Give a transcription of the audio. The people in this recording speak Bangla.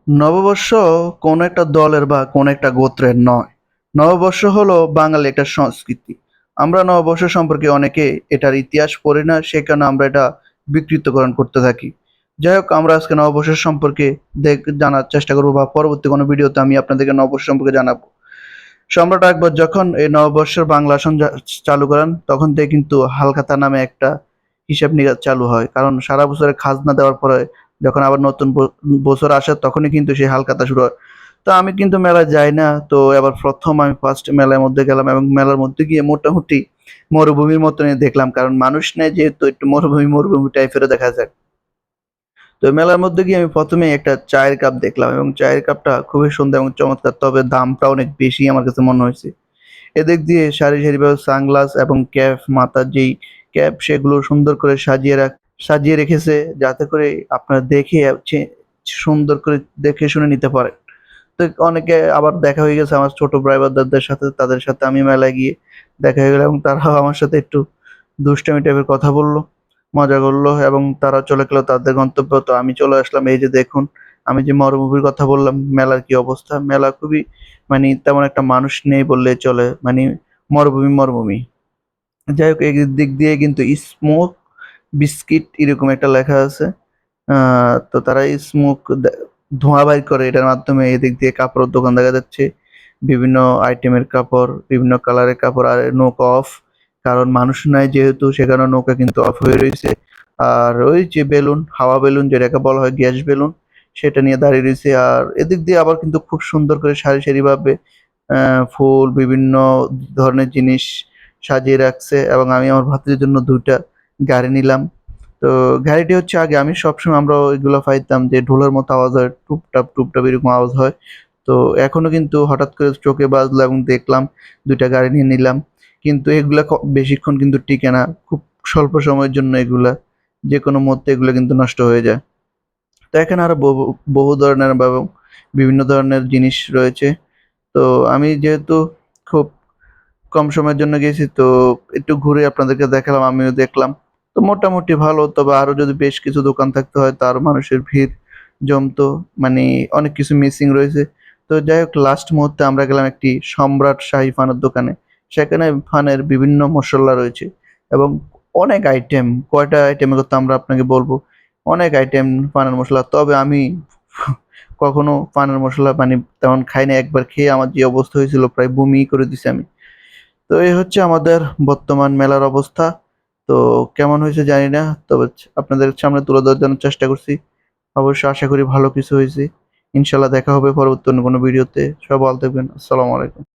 নববর্ষ কোনো একটা দলের বা কোনো একটা গোত্রের নয়। নববর্ষ হলো বাঙালি একটা সংস্কৃতি। আমরা নববর্ষ সম্পর্কে অনেকে এটার ইতিহাস পড়ি না, সে কারণে আমরা এটা বিকৃতকরণ করতে থাকি। যাই হোক, আমরা আজকে নববর্ষ সম্পর্কে জানার চেষ্টা করব, বা পরবর্তী কোনো ভিডিওতে আমি আপনাদেরকে নববর্ষ সম্পর্কে জানাবো। সম্রাট আকবর যখন এই নববর্ষের বাংলা আসন চালু করেন, তখন থেকে কিন্তু হালখাতা নামে একটা হিসাব নিকাশ চালু হয়। কারণ সারা বছরের খাজনা দেওয়ার পরে যখন আবার নতুন বছর আসে, তখনই কিন্তু সেই হালখাতা শুরু হয়। তো আমি কিন্তু মেলায় যাই না। তো এবার প্রথম আমি ফার্স্ট মেলার মধ্যে গেলাম, এবং মেলার মধ্যে গিয়ে মোটামুটি মরুভূমির মতনই দেখলাম। কারণ মানুষ নেই যেহেতু, একটু মরুভূমি টাইপেরও দেখা যায়। তো মেলার মধ্যে গিয়ে আমি প্রথমেই একটা চায়ের কাপ দেখলাম, এবং চায়ের কাপটা খুবই সুন্দর এবং চমৎকার, তবে দামটা অনেক বেশি আমার কাছে মনে হয়েছে। এদিক দিয়ে সারি সারিভাবে সানগ্লাস এবং ক্যাপ, মাথার যেই ক্যাপ, সেগুলো সুন্দর করে সাজিয়ে রেখেছে, যাতে করে আপনারা দেখে সুন্দর করে দেখে শুনে নিতে পারেন। তো অনেকে আবার দেখা হয়ে গেছে আমার ছোট ভাই ব্রাদারদের সাথে, তাদের সাথে আমি মেলায় গিয়ে দেখা হয়ে গেল, এবং তারাও আমার সাথে একটু দুষ্টামি টাইপের কথা বলল, মজা করলো, এবং তারা চলে গেল তাদের গন্তব্য। তো আমি চলে আসলাম। এই যে দেখুন, আমি যে মরুভূমির কথা বললাম, মেলার কি অবস্থা! মেলা খুবই, মানে তেমন একটা মানুষ নেই বললেই চলে, মানে মরুভূমি। যাই হোক, এই দিক দিয়ে কিন্তু স্মোক বিস্কিট এরকম একটা লেখা আছে। তো তারা স্মোক ধোঁয়া বাইর করে, এটার মাধ্যমে এদিক দিয়ে কাপড়ের দোকান দেখা যাচ্ছে, বিভিন্ন আইটেমের কাপড়, বিভিন্ন কালারের কাপড়। আর নৌকা অফ, কারণ মানুষ নাই যেহেতু, সেখানে নৌকা কিন্তু অফ হয়ে রয়েছে। আর ওই যে বেলুন, হাওয়া বেলুন যেটাকে বলা হয় গ্যাস বেলুন, সেটা নিয়ে দাঁড়িয়ে রয়েছে। আর এদিক দিয়ে আবার কিন্তু খুব সুন্দর করে সারি সারি ভাবে ফুল, বিভিন্ন ধরনের জিনিস সাজিয়ে রাখছে। এবং আমি আমার ভাতিজির জন্য ২ টা গাড়ি নিলাম। তো গাড়িটি হচ্ছে, আগে আমি সবসময় আমরা ওইগুলা পাইতাম যে ঢোলের মতো আওয়াজ হয়, টুপটাপ, টুপটাপ এরকম আওয়াজ হয়। তো এখনো কিন্তু হঠাৎ করে চোখে বাজলো এবং দেখলাম, ২ টা গাড়ি নিয়ে নিলাম। কিন্তু এগুলা বেশিক্ষণ কিন্তু টিকে না। খুব স্বল্প সময়ের জন্য এগুলা। যেকোনো মুহূর্তে এগুলা কিন্তু নষ্ট হয়ে যায়। তো এখানে আরো বহু ধরনের এবং বিভিন্ন ধরনের জিনিস রয়েছে। তো আমি যেহেতু খুব কম সময়ের জন্য গেছি, তো একটু ঘুরে আপনাদেরকে দেখালাম, আমিও দেখলাম। তো মোটামুটি ভালো, তবে আরো যদি বেশ কিছু দোকান থাকতে হয়তো আরো মানুষের ভিড় জমতো। মানে অনেক কিছু মিসিং রয়েছে। তো যাই হোক, লাস্ট মুহূর্তে আমরা গেলাম একটি সম্রাট শাহী ফানের দোকানে। সেখানে ফানের বিভিন্ন মসল্লা রয়েছে, এবং অনেক আইটেম। কয়টা আইটেমের কথা আমরা আপনাকে বলবো। অনেক আইটেম পানের মসলা। তবে আমি কখনো পানের মসলা মানে তেমন খাই নাই। একবার খেয়ে আমার যে অবস্থা হয়েছিল, প্রায় বমি করে দিছি আমি। তো এই হচ্ছে আমাদের বর্তমান মেলার অবস্থা। তো কেমন হয়েছে জানি না। তবে আপনাদের সামনে তুলে ধরার জন্য চেষ্টা করছি। অবশ্যই আশা করি ভালো কিছু হয়েছে। ইনশাআল্লাহ দেখা হবে পরবর্তী অন্য কোনো ভিডিওতে। সবাই ভালো থাকবেন। আসসালামু আলাইকুম।